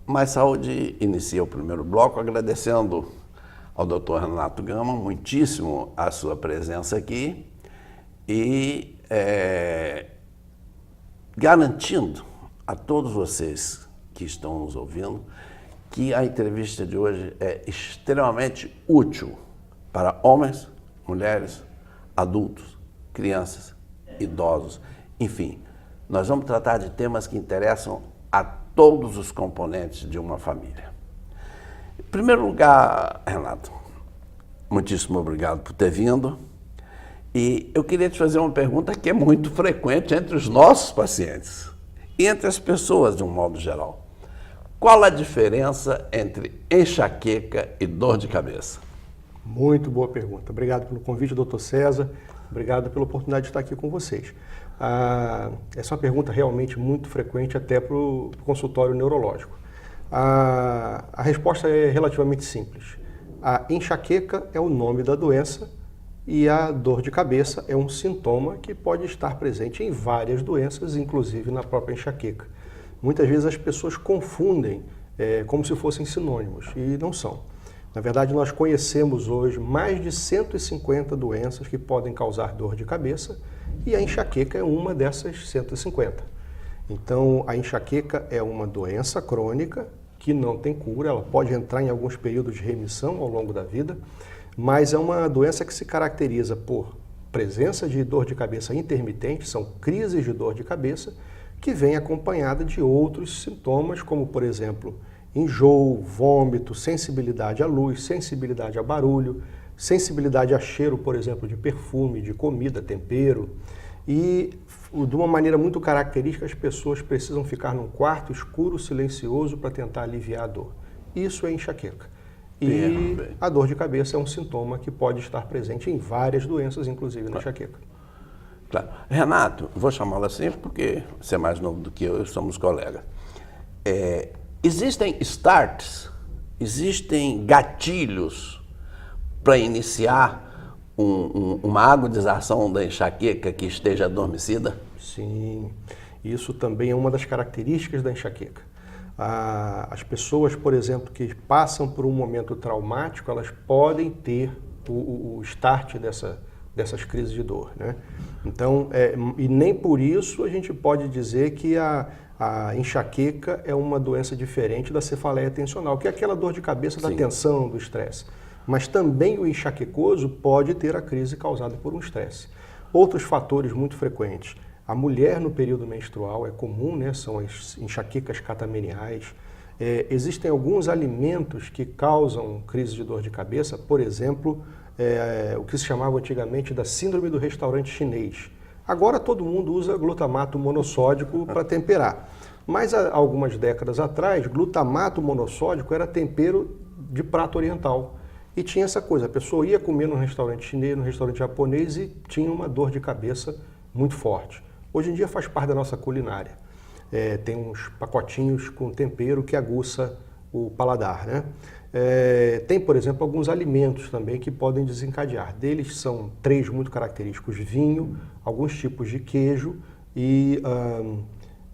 Mais Saúde inicia o primeiro bloco agradecendo ao Dr. Renato Gama muitíssimo a sua presença aqui e garantindo a todos vocês que estão nos ouvindo que a entrevista de hoje é extremamente útil para homens, mulheres, adultos, crianças, idosos, enfim. Nós vamos tratar de temas que interessam a todos os componentes de uma família. Em primeiro lugar, Renato, muitíssimo obrigado por ter vindo. E eu queria te fazer uma pergunta que é muito frequente entre os nossos pacientes e entre as pessoas de um modo geral. Qual a diferença entre enxaqueca e dor de cabeça? Muito boa pergunta. Obrigado pelo convite, doutor César. Obrigado pela oportunidade de estar aqui com vocês. Essa é uma pergunta realmente muito frequente até para o consultório neurológico. A resposta é relativamente simples. A enxaqueca é o nome da doença e a dor de cabeça é um sintoma que pode estar presente em várias doenças, inclusive na própria enxaqueca. Muitas vezes as pessoas confundem como se fossem sinônimos e não são. Na verdade, nós conhecemos hoje mais de 150 doenças que podem causar dor de cabeça e a enxaqueca é uma dessas 150. Então, a enxaqueca é uma doença crônica que não tem cura, ela pode entrar em alguns períodos de remissão ao longo da vida, mas é uma doença que se caracteriza por presença de dor de cabeça intermitente, são crises de dor de cabeça, que vem acompanhada de outros sintomas, como, por exemplo, enjoo, vômito, sensibilidade à luz, sensibilidade a barulho, sensibilidade a cheiro, por exemplo, de perfume, de comida, tempero. E, de uma maneira muito característica, as pessoas precisam ficar num quarto escuro, silencioso, para tentar aliviar a dor. Isso é enxaqueca. E a dor de cabeça é um sintoma que pode estar presente em várias doenças, inclusive na enxaqueca. Claro. Renato, vou chamá-lo assim porque você é mais novo do que eu e somos colegas. Existem starts, existem gatilhos para iniciar uma agudização da enxaqueca que esteja adormecida? Sim, isso também é uma das características da enxaqueca. As pessoas, por exemplo, que passam por um momento traumático, elas podem ter o start dessas crises de dor, né? Então, e nem por isso a gente pode dizer que a enxaqueca é uma doença diferente da cefaleia tensional, que é aquela dor de cabeça da tensão, do estresse. Mas também o enxaquecoso pode ter a crise causada por um estresse. Outros fatores muito frequentes. A mulher no período menstrual é comum, né? São as enxaquecas catameniais. Existem alguns alimentos que causam crise de dor de cabeça, por exemplo, o que se chamava antigamente da síndrome do restaurante chinês. Agora todo mundo usa glutamato monossódico para temperar. Mas há algumas décadas atrás, glutamato monossódico era tempero de prato oriental. E tinha essa coisa, a pessoa ia comer num restaurante chinês, num restaurante japonês e tinha uma dor de cabeça muito forte. Hoje em dia faz parte da nossa culinária. Tem uns pacotinhos com tempero que aguça o paladar, né? Tem, por exemplo, alguns alimentos também que podem desencadear. Deles são 3 muito característicos: vinho, alguns tipos de queijo e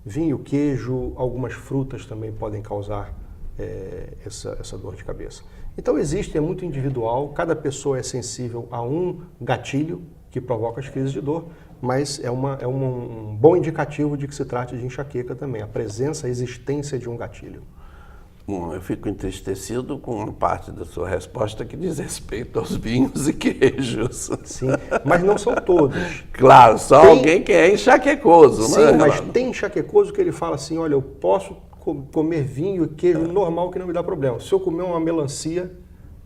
vinho, queijo, algumas frutas também podem causar essa dor de cabeça. Então existe, é muito individual, cada pessoa é sensível a um gatilho que provoca as crises de dor, mas é um bom indicativo de que se trata de enxaqueca também, a presença, a existência de um gatilho. Bom, eu fico entristecido com uma parte da sua resposta que diz respeito aos vinhos e queijos. Sim, mas não são todos. Claro, só alguém que é enxaquecoso, sim, né? Sim, mas tem enxaquecoso que ele fala assim, olha, eu posso comer vinho e queijo normal que não me dá problema. Se eu comer uma melancia,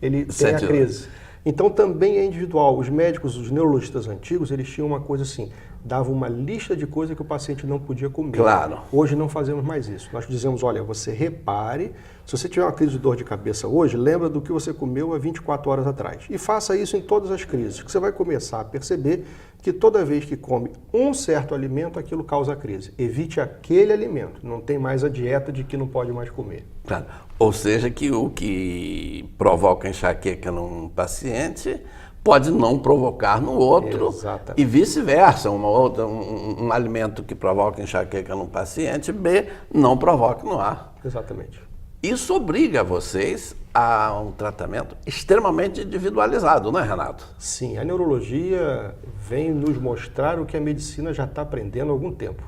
ele tem a crise. Então também é individual. Os médicos, os neurologistas antigos, eles tinham uma coisa assim, davam uma lista de coisas que o paciente não podia comer. Claro. Hoje não fazemos mais isso. Nós dizemos, olha, você repare, se você tiver uma crise de dor de cabeça hoje, lembra do que você comeu há 24 horas atrás. E faça isso em todas as crises, que você vai começar a perceber que toda vez que come um certo alimento, aquilo causa crise. Evite aquele alimento, não tem mais a dieta de que não pode mais comer. Claro. Ou seja, que o que provoca enxaqueca num paciente pode não provocar no outro. Exatamente. E vice-versa, um alimento que provoca enxaqueca num paciente B não provoca no A. Exatamente. Isso obriga vocês a um tratamento extremamente individualizado, não é, Renato? Sim, a neurologia vem nos mostrar o que a medicina já está aprendendo há algum tempo.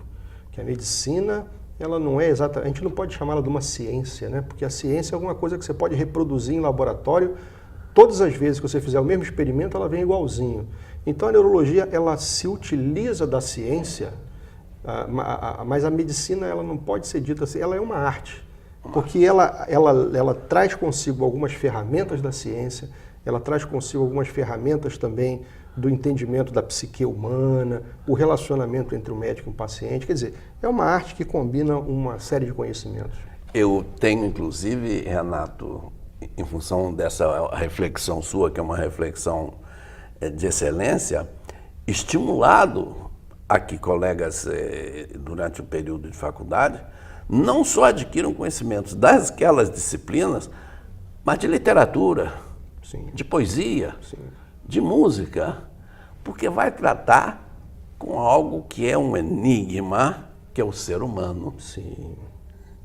Que a medicina, ela não é exata, a gente não pode chamá-la de uma ciência, né? Porque a ciência é alguma coisa que você pode reproduzir em laboratório. Todas as vezes que você fizer o mesmo experimento, ela vem igualzinho. Então a neurologia, ela se utiliza da ciência, mas a medicina, ela não pode ser dita assim, ela é uma arte. Porque ela traz consigo algumas ferramentas da ciência, ela traz consigo algumas ferramentas também do entendimento da psique humana, o relacionamento entre o médico e o paciente. Quer dizer, é uma arte que combina uma série de conhecimentos. Eu tenho, inclusive, Renato, em função dessa reflexão sua, que é uma reflexão de excelência, estimulado aqui colegas durante o período de faculdade, não só adquiram conhecimentos daquelas disciplinas, mas de literatura, Sim. de poesia, Sim. de música, porque vai tratar com algo que é um enigma, que é o ser humano. Sim,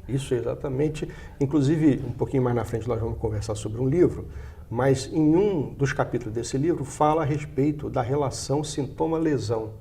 isso é exatamente. Inclusive, um pouquinho mais na frente nós vamos conversar sobre um livro, mas em um dos capítulos desse livro fala a respeito da relação sintoma-lesão,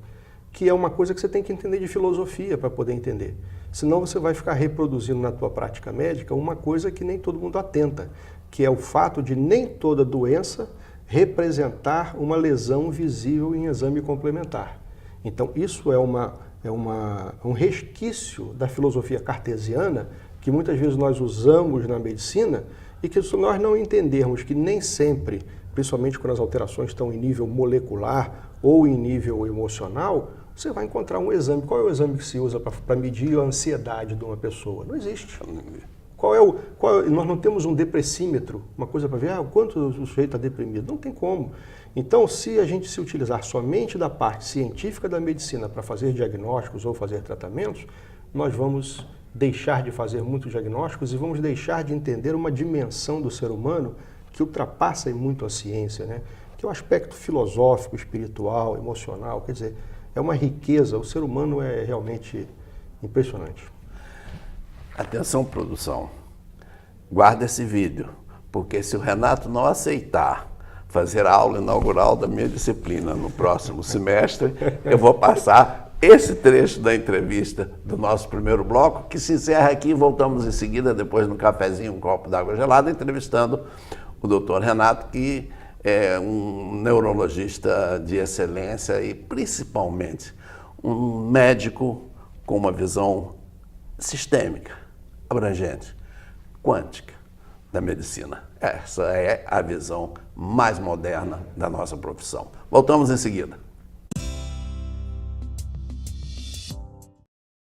que é uma coisa que você tem que entender de filosofia para poder entender. Senão você vai ficar reproduzindo na tua prática médica uma coisa que nem todo mundo atenta, que é o fato de nem toda doença representar uma lesão visível em exame complementar. Então isso é um resquício da filosofia cartesiana que muitas vezes nós usamos na medicina e que se nós não entendermos que nem sempre, principalmente quando as alterações estão em nível molecular ou em nível emocional, você vai encontrar um exame. Qual é o exame que se usa para medir a ansiedade de uma pessoa? Não existe. Nós não temos um depressímetro, uma coisa para ver o quanto o sujeito está deprimido. Não tem como. Então, se a gente se utilizar somente da parte científica da medicina para fazer diagnósticos ou fazer tratamentos, nós vamos deixar de fazer muitos diagnósticos e vamos deixar de entender uma dimensão do ser humano que ultrapassa muito a ciência, né? Que é o aspecto filosófico, espiritual, emocional. Quer dizer, é uma riqueza. O ser humano é realmente impressionante. Atenção, produção. Guarda esse vídeo, porque se o Renato não aceitar fazer a aula inaugural da minha disciplina no próximo semestre, eu vou passar esse trecho da entrevista do nosso primeiro bloco, que se encerra aqui e voltamos em seguida, depois no cafezinho, um copo d'água gelada, entrevistando o doutor Renato, que é um neurologista de excelência e, principalmente, um médico com uma visão sistêmica, abrangente, quântica da medicina. Essa é a visão mais moderna da nossa profissão. Voltamos em seguida.